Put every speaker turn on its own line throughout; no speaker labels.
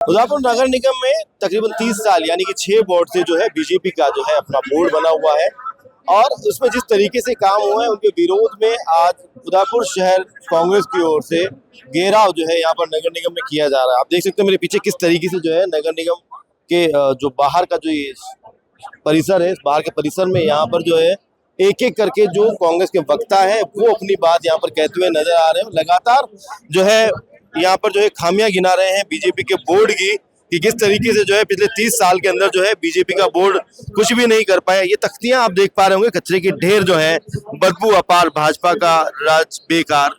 उदयपुर नगर निगम में तकरीबन 30 साल यानी कि 6 वार्ड से जो है बीजेपी का जो है अपना बोर्ड बना हुआ है और उसमें जिस तरीके से काम हुआ है उनके विरोध में आज उदयपुर शहर कांग्रेस की ओर से घेराव जो है यहाँ पर नगर निगम में किया जा रहा है। आप देख सकते हैं मेरे पीछे किस तरीके से जो है नगर निगम के जो बाहर का जो ये परिसर है, बाहर के परिसर में यहाँ पर जो है एक एक करके जो कांग्रेस के वक्ता है वो अपनी बात यहाँ पर कहते हुए नजर आ रहे हैं। लगातार जो है यहाँ पर जो है खामियां गिना रहे हैं बीजेपी के बोर्ड की कि किस तरीके से जो है पिछले 30 साल के अंदर जो है बीजेपी का बोर्ड कुछ भी नहीं कर पाया। ये तख्तियां आप देख पा रहे होंगे, कचरे की ढेर जो है, बदबू अपार, भाजपा का राज बेकार,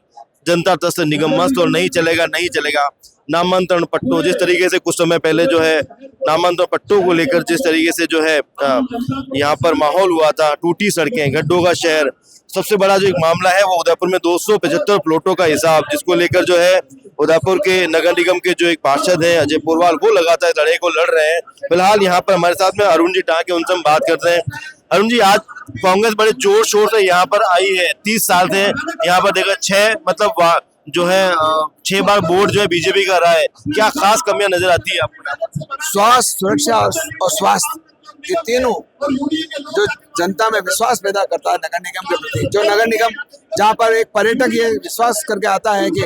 जनता दस्त निगम मस्त और नहीं चलेगा नहीं चलेगा। नामांतरण पट्टों, जिस तरीके से कुछ समय पहले जो है नामांतरण पट्टों को लेकर जिस तरीके से जो है यहाँ पर माहौल हुआ था, टूटी सड़कें, गड्ढों का शहर। सबसे बड़ा जो एक मामला है वो उदयपुर में 275 प्लॉटों का हिसाब, जिसको लेकर जो है उदयपुर के नगर निगम के जो एक पार्षद हैं अजय पोरवाल, वो लगातार लड़ाई को लड़ रहे हैं। फिलहाल यहाँ पर हमारे साथ में अरुण जी टांके, उनसे हम बात करते हैं। अरुण जी, आज कांग्रेस बड़े जोर शोर से यहाँ पर आई है, 30 साल से यहाँ पर देखा 6 मतलब जो है 6 बार बोर्ड जो है बीजेपी का रहा है, क्या खास कमियां नजर आती है आपको?
स्वास्थ्य, सुरक्षा और स्वास्थ्य, ये तीनों जो जनता में विश्वास पैदा करता है नगर निगम के प्रति। जो नगर निगम जहाँ पर एक पर्यटक ये विश्वास करके आता है कि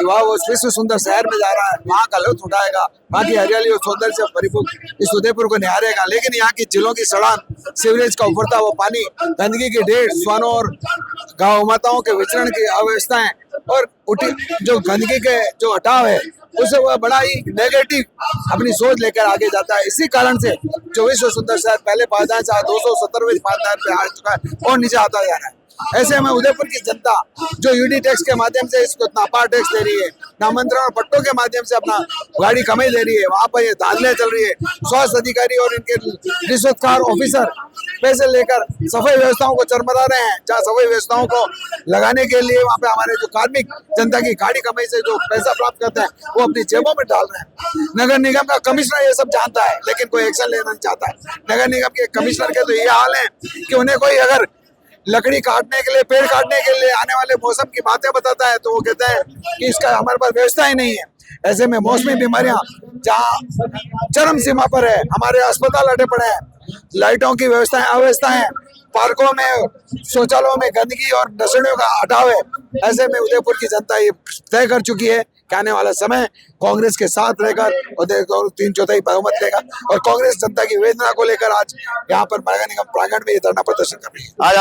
वह वो विश्व सुंदर शहर में जा रहा है, वहाँ का लुत्फ उठाएगा, वहाँ की हरियाली और सौंदर्य से परिपूर्ण इस उदयपुर को निहारेगा। लेकिन यहाँ की जिलों की सड़क, सीवरेज का उफरता हुआ पानी, गंदगी की ढेर, श्वानों और गौ माताओं के विचरण की अव्यवस्थाएं और जो गंदगी के जो हटाव है उसे वह बड़ा ही नेगेटिव अपनी सोच लेकर आगे जाता है। इसी कारण से जो विश्व सुंदर शहर पहले पायदान से 270वें पायदान पे आ चुका है और नीचे आता जा रहा है। ऐसे में उदयपुर की जनता जो यूडी टैक्स के माध्यम से इसको इतना अपार टैक्स दे रही है, नामांतरण और पट्टों के माध्यम से अपना गाड़ी कमाई दे रही है, वहाँ पर ये धांधलियां चल रही है। स्वास्थ्य अधिकारी और इनके रिश्वतखार ऑफिसर पैसे लेकर सफाई व्यवस्थाओं को चरमरा रहे हैं। जहाँ सफाई व्यवस्थाओं को लगाने के लिए वहाँ पे हमारे जो कार्मिक जनता की गाड़ी कमाई से जो पैसा प्राप्त करते हैं वो अपनी जेबों में डाल रहे हैं। नगर निगम का कमिश्नर ये सब जानता है लेकिन कोई एक्शन लेना नहीं चाहता है। नगर निगम के कमिश्नर के तो ये हाल है कि उन्हें कोई अगर लकड़ी काटने के लिए, पेड़ काटने के लिए आने वाले मौसम की बातें बताता है तो वो कहता है कि इसका हमारे पास व्यवस्था ही नहीं है। ऐसे में मौसमी बीमारियां जहाँ चरम सीमा पर है, हमारे अस्पताल अटे पड़े हैं, लाइटों की व्यवस्थाएं अव्यवस्था है, पार्कों में, शौचालयों में गंदगी और नशेड़ियों का हटाव है। ऐसे में उदयपुर की जनता ये तय कर चुकी है कि आने वाला समय कांग्रेस के साथ रहकर और 3/4 बहुमत लेगा और कांग्रेस जनता की वेदना को लेकर आज यहाँ पर नगर निगम प्रांगण में ये धरना प्रदर्शन कर रही है।
आज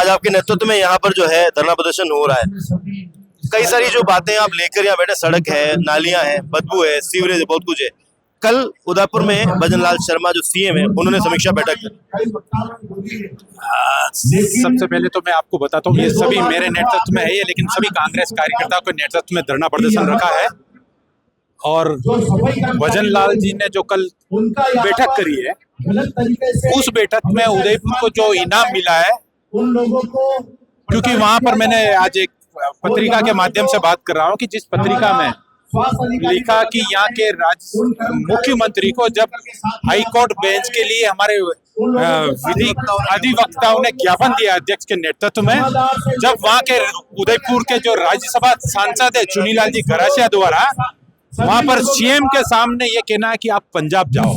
आपके नेतृत्व में यहाँ पर जो है धरना प्रदर्शन हो रहा है। कई सारी जो बातें आप लेकर यहाँ बैठे, सड़क है, नालियां है, बदबू है, सीवरेज है, बहुत कुछ है। कल उदयपुर में भजन लाल शर्मा जो सीएम है उन्होंने समीक्षा बैठक की।
सबसे पहले तो मैं आपको बताता हूँ ये सभी मेरे नेतृत्व में है ये, लेकिन सभी कांग्रेस कार्यकर्ताओं के नेतृत्व में धरना प्रदर्शन रखा है। और भजन लाल जी ने जो कल बैठक करी है उस बैठक में उदयपुर को जो इनाम मिला है, क्योंकि वहां पर मैंने आज एक पत्रिका के माध्यम से बात कर रहा हूँ कि जिस पत्रिका में लिखा कि यहाँ के मुख्यमंत्री को जब हाईकोर्ट बेंच के लिए हमारे विधि अधिवक्ताओं ने ज्ञापन दिया अध्यक्ष के नेतृत्व में, जब वहाँ के उदयपुर के जो राज्यसभा सांसद है चुनीलाल जी गरासिया द्वारा वहां पर सीएम के सामने ये कहना है कि आप पंजाब जाओ,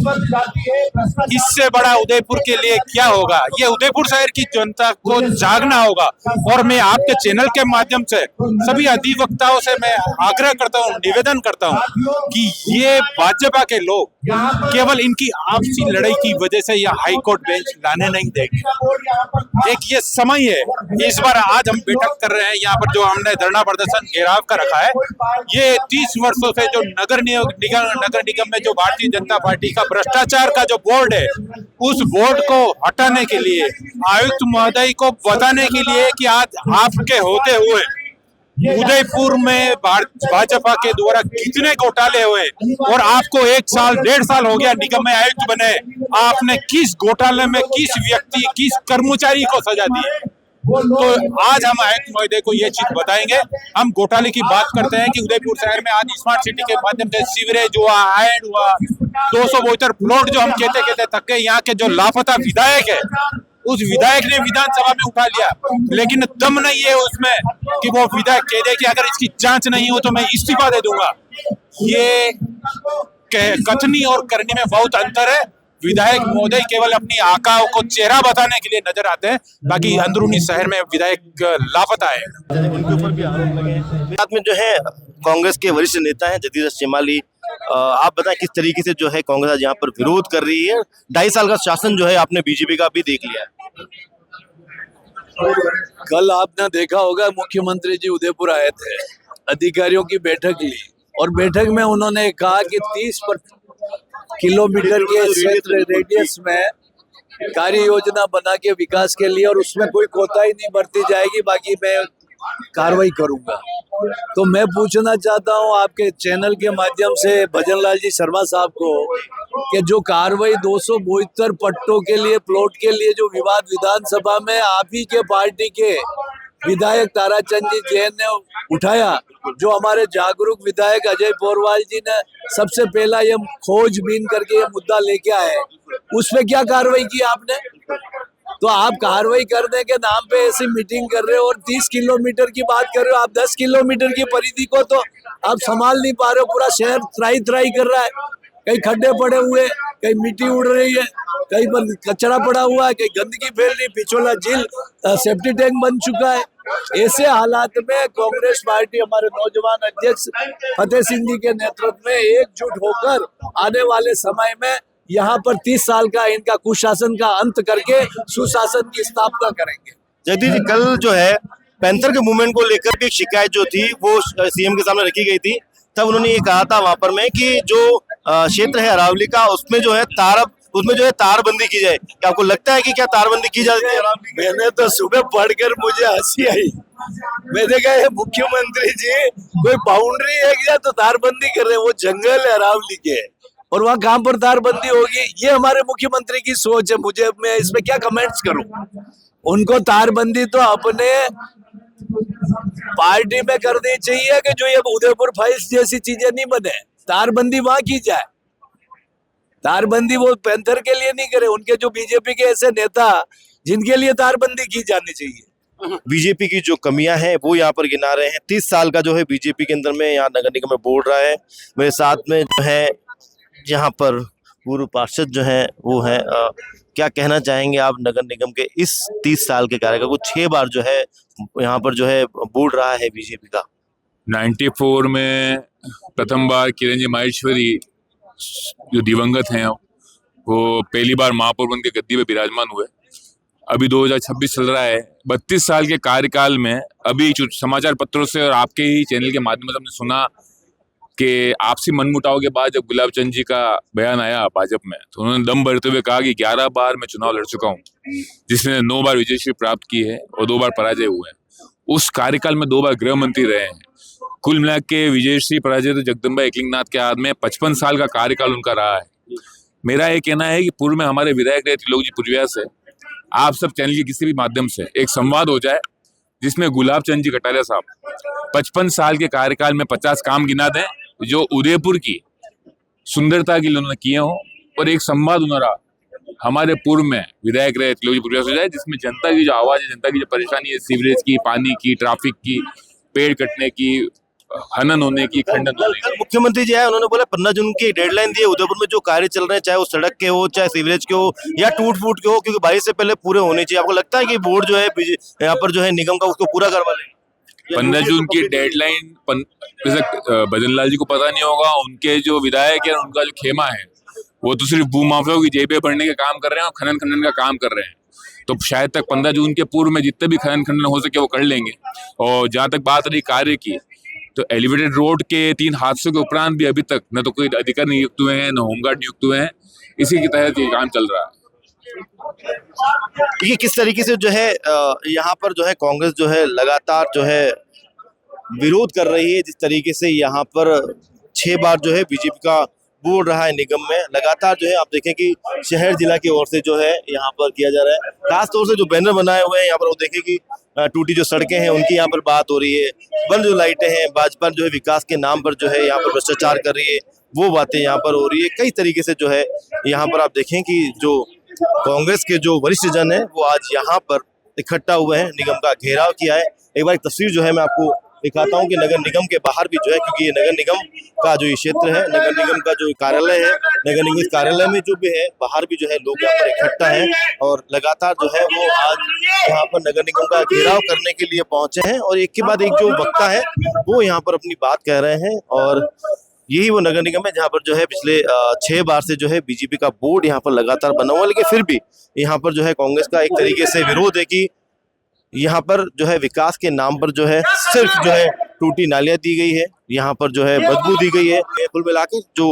इससे बड़ा उदयपुर के लिए क्या होगा? ये उदयपुर शहर की जनता को जागना होगा। और मैं आपके चैनल के माध्यम से सभी अधिवक्ताओं से मैं आग्रह करता हूँ, निवेदन करता हूँ कि ये भाजपा के लोग केवल इनकी आपसी लड़ाई की वजह से यह हाईकोर्ट बेंच लाने नहीं देंगे। एक ये समय है, इस बार आज हम बैठक कर रहे हैं यहाँ पर जो हमने धरना प्रदर्शन घेराव का रखा है, ये 30 वर्षों से जो नगर निगम में जो भारतीय जनता पार्टी का भ्रष्टाचार का जो बोर्ड है, उस बोर्ड को हटाने के लिए, आयुक्त महोदय को बताने के लिए कि आज आपके होते हुए उदयपुर में भाजपा के द्वारा कितने घोटाले हुए और आपको 1 साल 1.5 साल हो गया निगम में आयुक्त बने, आपने किस घोटाले में किस व्यक्ति, किस कर्मचारी को सजा दी है। तो आज हम आयुक्त महोदय को ये चीज बताएंगे। हम घोटाले की बात करते हैं कि उदयपुर शहर में आज स्मार्ट सिटी के माध्यम से सीवरेज हुआ, आयन हुआ, 272 प्लॉट जो हम कहते थक गए। यहाँ के जो लापता विधायक है उस विधायक ने विधानसभा में उठा लिया, लेकिन दम नहीं है उसमें कि वो विधायक कह दे कि अगर इसकी जांच नहीं हो तो मैं इस्तीफा दे दूंगा। ये कथनी और करनी में बहुत अंतर है। विधायक महोदय केवल अपनी आका को चेहरा बताने के लिए नजर आते हैं, बाकी अंदरूनी शहर में विधायक लापता है।
उनके ऊपर भी आरोप लगे हैं। साथ में जो है कांग्रेस के वरिष्ठ नेता हैं जगदीश शेमाली, आप बताएं किस तरीके से जो है कांग्रेस आज यहाँ पर विरोध कर रही है। 2.5 साल का शासन जो है आपने बीजेपी का भी देख लिया है।
कल आपने देखा होगा मुख्यमंत्री जी उदयपुर आए थे, अधिकारियों की बैठक ली और बैठक में उन्होंने कहा कि 30 किलोमीटर के क्षेत्र रेडियस में कार्य योजना बना के विकास के लिए और उसमें कोई कोताही नहीं बरती जाएगी, बाकी मैं कार्रवाई करूंगा। तो मैं पूछना चाहता हूं आपके चैनल के माध्यम से भजन लाल जी शर्मा साहब को कि जो कार्रवाई 272 पट्टों के लिए प्लॉट के लिए जो विवाद विधानसभा में आप ही के पार्टी के विधायक ताराचंद जी जैन ने उठाया, जो हमारे जागरूक विधायक अजय पोरवाल जी ने सबसे पहला ये खोजबीन करके ये मुद्दा लेके आए, उसमें क्या कार्रवाई की आपने? तो आप कार्रवाई करने के नाम पे ऐसी मीटिंग कर रहे हो और 30 किलोमीटर की बात कर रहे हो। आप 10 किलोमीटर की परिधि को तो आप संभाल नहीं पा रहे हो। पूरा शहर त्राही त्राही कर रहा है, कहीं खड्डे पड़े हुए, कहीं मिट्टी उड़ रही है, कहीं पर कचरा पड़ा हुआ है, कहीं गंदगी फैल रही, पिछोला झील सेफ्टी टैंक बन चुका है। ऐसे हालात में कांग्रेस पार्टी हमारे नौजवान अध्यक्ष फतेह सिंह जी के नेतृत्व में एकजुट होकर आने वाले समय में यहाँ पर 30 साल का इनका कुशासन का अंत करके सुशासन की स्थापना करेंगे।
जगदीश जी, कल जो है पैंथर के मूवमेंट को लेकर भी एक शिकायत जो थी वो सीएम के सामने रखी गई थी। तब उन्होंने ये कहा था वहां पर में कि जो क्षेत्र है अरावली का उसमें जो है तारबंदी की जाए। क्या आपको लगता है कि क्या तारबंदी की जाती है अरावली?
मैंने तो सुबह पढ़कर मुझे हंसी आई। मैंने कहा मुख्यमंत्री जी कोई बाउंड्री है क्या तो तारबंदी कर रहे हैं? वो जंगल है अरावली के और वहाँ कहाँ पर तारबंदी होगी? ये हमारे मुख्यमंत्री की सोच है। मैं इसमें क्या कमेंट्स करूं? उनको तारबंदी तो अपने पार्टी में करनी चाहिए कि जो ये उदयपुर फाइल्स जैसी चीजें नहीं बने। तारबंदी वहां की जाए, तारबंदी वो पैंथर के लिए नहीं करे। उनके जो बीजेपी के ऐसे नेता जिनके लिए तारबंदी की जानी चाहिए।
बीजेपी की जो कमियां हैं वो यहाँ पर गिना रहे हैं। 30 साल का जो है बीजेपी के अंदर में यहाँ नगर निगम में बोल रहा है। मेरे साथ में जो है यहाँ पर पूर्व पार्षद जो है वो है, क्या कहना चाहेंगे आप नगर निगम के इस 30 साल के कार्यकाल को? 6 बार जो है यहाँ पर जो है बोल रहा है बीजेपी का।
94 में प्रथम बार किरण जी माहेश्वरी जो दिवंगत हैं वो पहली बार महापौर बन के गद्दी पे विराजमान हुए। अभी 2026 चल रहा है। 32 साल के कार्यकाल में अभी समाचार पत्रों से और आपके ही चैनल के माध्यम से हमने सुना कि आपसी मनमुटाव के बाद जब गुलाब चंद जी का बयान आया भाजपा में, तो उन्होंने दम भरते हुए कहा कि 11 बार मैं चुनाव लड़ चुका हूं, जिसमें 9 बार विजयश्री प्राप्त की है और 2 बार पराजय हुए हैं। उस कार्यकाल में 2 बार गृह मंत्री रहे हैं। कुल मिला के विजयश्री पराजय तो जगदम्बा एकलिंगनाथ के हाथ में 55 साल का कार्यकाल उनका रहा है। मेरा ये कहना है कि पूर्व में हमारे विधायक रहे त्रिलोक जी पुरविया से आप सब चैनल के किसी भी माध्यम से एक संवाद हो जाए जिसमें गुलाब चंद जी कटारिया साहब 55 साल के कार्यकाल में 50 काम गिना दें जो उदयपुर की सुंदरता के लिए उन्होंने किए हों, और एक संवाद उन्होंने हमारे पूर्व में विधायक रहे त्रिलोक जी पुरविया से हो जाए जिसमें जनता की जो आवाज है, जनता की जो परेशानी है, सीवरेज की, पानी की, ट्रैफिक की, पेड़ कटने की, हनन होने की, खंडन होने की।
मुख्यमंत्री जी है उन्होंने बोला 15 जून की डेडलाइन दी है। उदयपुर में जो कार्य चल रहे हैं, चाहे वो सड़क के हो, चाहे सीवरेज के हो या टूट फूट के हो, क्योंकि 22 से पहले पूरे होने चाहिए। आपको लगता है कि बोर्ड जो है यहाँ पर जो है निगम का उसको पूरा करवा लेंगे?
15 जून की डेडलाइन भजन लाल जी को पता नहीं होगा। उनके जो विधायक है, उनका जो खेमा है, वो तो सिर्फ भूमाफियाओं की जेबें भरने के काम कर रहे हैं और खनन खनन का काम कर रहे हैं। तो शायद तक 15 जून के पूर्व में जितने भी खनन खनन हो सके वो कर लेंगे। और जहाँ तक बात रही कार्य की, तो एलिवेटेड रोड के 3 हादसों के उपरांत भी अभी तक न तो कोई अधिकारी नियुक्त हुए हैं, न होमगार्ड नियुक्त हुए हैं। इसी के तहत ये काम चल रहा है।
ये किस तरीके से जो है यहाँ पर जो है कांग्रेस जो है लगातार जो है विरोध कर रही है। जिस तरीके से यहाँ पर 6 बार जो है बीजेपी का बोल रहा है निगम में, लगातार जो है आप देखें कि शहर जिला की ओर से जो है यहाँ पर किया जा रहा है। खास तौर से जो बैनर बनाए हुए हैं यहाँ पर, वो देखें कि टूटी जो सड़कें हैं उनकी यहाँ पर बात हो रही है। बंद जो लाइटें हैं, भाजपा जो है विकास के नाम पर जो है यहाँ पर भ्रष्टाचार कर रही है, वो बातें यहाँ पर हो रही है। कई तरीके से जो है यहाँ पर आप देखें कि जो कांग्रेस के जो वरिष्ठ जन है वो आज यहाँ पर इकट्ठा हुए हैं, निगम का घेराव किया है। एक बार एक तस्वीर जो है मैं आपको दिखाता हूँ कि नगर निगम के बाहर भी जो है, क्योंकि ये नगर निगम का जो ये क्षेत्र है, नगर निगम का जो कार्यालय है, नगर निगम कार्यालय में जो भी है बाहर भी जो है लोग यहाँ पर इकट्ठा है और लगातार जो है वो आज यहाँ पर नगर निगम का घेराव करने के लिए पहुंचे हैं। और एक के बाद एक जो वक्ता है वो यहाँ पर अपनी बात कह रहे हैं। और यही वो नगर निगम है जहाँ पर जो है पिछले 6 बार से जो है बीजेपी का बोर्ड यहाँ पर लगातार बना हुआ है, लेकिन फिर भी यहाँ पर जो है कांग्रेस का एक तरीके से विरोध है कि यहाँ पर जो है विकास के नाम पर जो है सिर्फ जो है टूटी नालियां दी गई है, यहाँ पर जो है बदबू दी गई है। कुल मिलाकर जो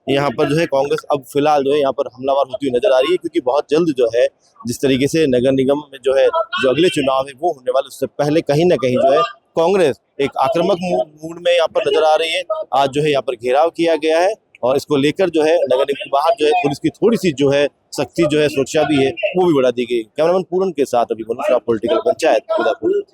यहाँ पर जो है कांग्रेस अब फिलहाल जो है यहाँ पर हमलावर होती हुई नजर आ रही है, क्योंकि बहुत जल्द जो है जिस तरीके से नगर निगम में जो है जो अगले चुनाव है वो होने वाले, उससे पहले कहीं ना कहीं जो है कांग्रेस एक आक्रामक मूड में यहाँ पर नजर आ रही है। आज जो है यहाँ पर घेराव किया गया है और इसको लेकर जो है नगर निगम के बाहर जो है पुलिस की थोड़ी सी जो है सख्ती जो है सुरक्षा भी है वो भी बढ़ा दी गई। कैमरामैन पूरन के साथ अभी पॉलिटिकल पंचायत उदयपुर।